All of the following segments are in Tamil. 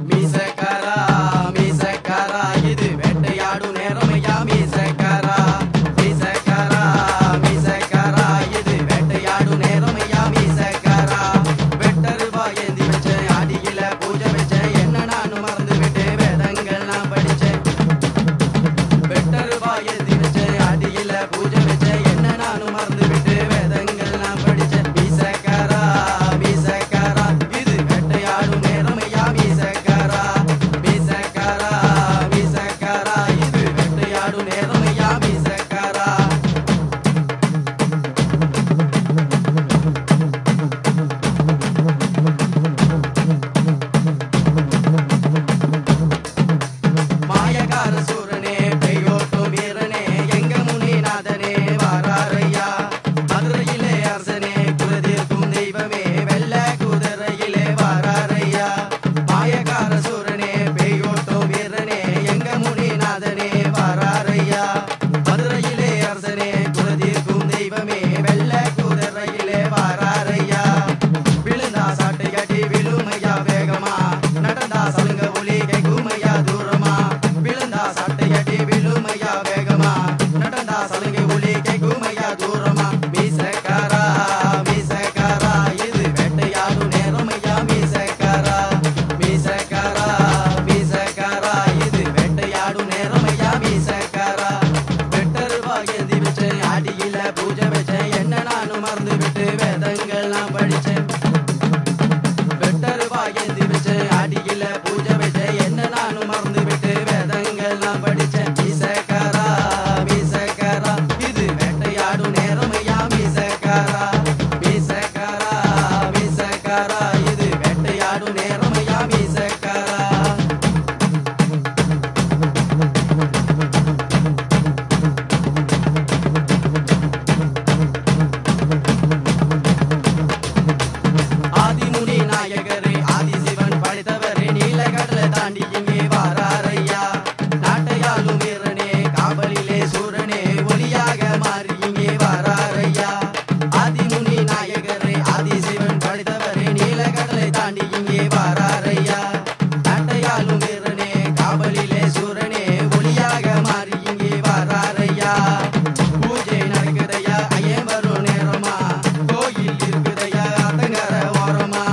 மீசக்காரா மீசக்காரா இது வேட்டையாடும் நேரமையா மீசக்காரா மீசக்காரா மீசக்காரா இது வேட்டையாடும் நேரமையா மீசக்காரா வெட்டருவா ஏந்தி வச்சேன் அடியில பூஜை வச்சேன் என்ன நானும் மறந்து விட்டு வேதங்கள் நான் படிச்சேன் வெட்டருவா ஏந்தி வச்சேன் அடியில பூஜை வச்சேன் என்ன நானும் மறந்து விட்டு வேதங்கள் நான் படிச்சேன் மீசக்காரா மீசக்காரா இது வேட்டையாடும் நேரமையா மீசக்காரா மீசக்காரா மீசக்காரா இது வேட்டையாடும் நேரமையா மீசக்காரா மாயக்கார சூரனே பெய்யோட்டும் வீரனே எங்க முனிநாதனே வாராரையா மதுரையிலே அரசனே குலதீர்க்கும் தெய்வமே வெள்ள குதிரையிலே வாராரையா மாயக்கார சூரனே பெய்யோட்டும் வீரனே எங்க முனிநாதனே வாராரையா மதுரையிலே அரசனே குலதீர்க்கும் தெய்வமே வெள்ள குதிரையிலே வாராரையா விழுந்தா சாட்டை கட்டி விழுமையா வேகமா நடந்தா சலுங்க ஒலி கேக்குமையா தூரமா விழுந்தா சாட்டை கட்டி விழுமையா வேகமா நடந்தா சலுங்க ஒலி கேக்குமையா தூரமா மீசக்காரா மீசக்காரா இது வேட்டையாடும் நேரமையா மீசக்காரா மீசக்காரா மீசக்காரா இது வேட்டையாடும் நேரமையா மீசக்காரா வெட்டருவா ஏந்தி வச்சேன் அடியில பூஜை வச்சேன் என்ன நானும் மறந்து விட்டு வேதங்கள் நான் படிச்சேன் வெட்டருவா ஏந்தி வச்சேன் அடியில பூஜை வச்சேன் என்ன நானும் மறந்து விட்டு வேதங்கள் நான் படிச்சேன் மீசக்காரா மீசக்காரா இது வேட்டையாடும் நேரமையா மீசக்காரா மீசக்காரா மீசக்காரா இது வேட்டையாடும் நேரமையா மீசக்காரா ஆதிமுனி நாயகரே ஆதிசிவன் படைத்தவரே நீலக்கடலை தாண்டி இங்கே வாராரையா நாட்டையாளும் வீரனே காவலிலே சூரனே ஒளியாக மாறி இங்கே வாராரையா ஆதிமுனி நாயகரே ஆதிசிவன் படைத்தவரே நீலக்கடலை தாண்டி இங்கே வாராரையா நாட்டையாளும் வீரனே காவலிலே சூரனே ஒளியாக மாறி இங்கே வாராரையா பூஜை நடக்குதையா ஐயன் வரும் நேரமா கோயில் இருக்குதையா அத்தங்கர ஓரமா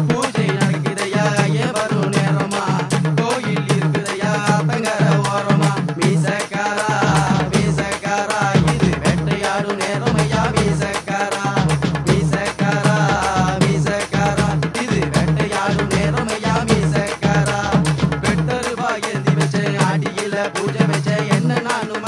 பூஜை நடக்குதையா ஐயன் வரும் நேரமா கோயில் இருக்குதையா அத்தங்கர ஓரமா மீசக்காரா மீசக்காரா இது வேட்டையாடும் நேரமையா மீசக்காரா மீசக்காரா மீசக்காரா இது வேட்டையாடும் நேரமையா மீசக்காரா வெட்டருவா ஏந்தி வச்சேன் அடியில பூஜை வச்சேன் என்ன நானும்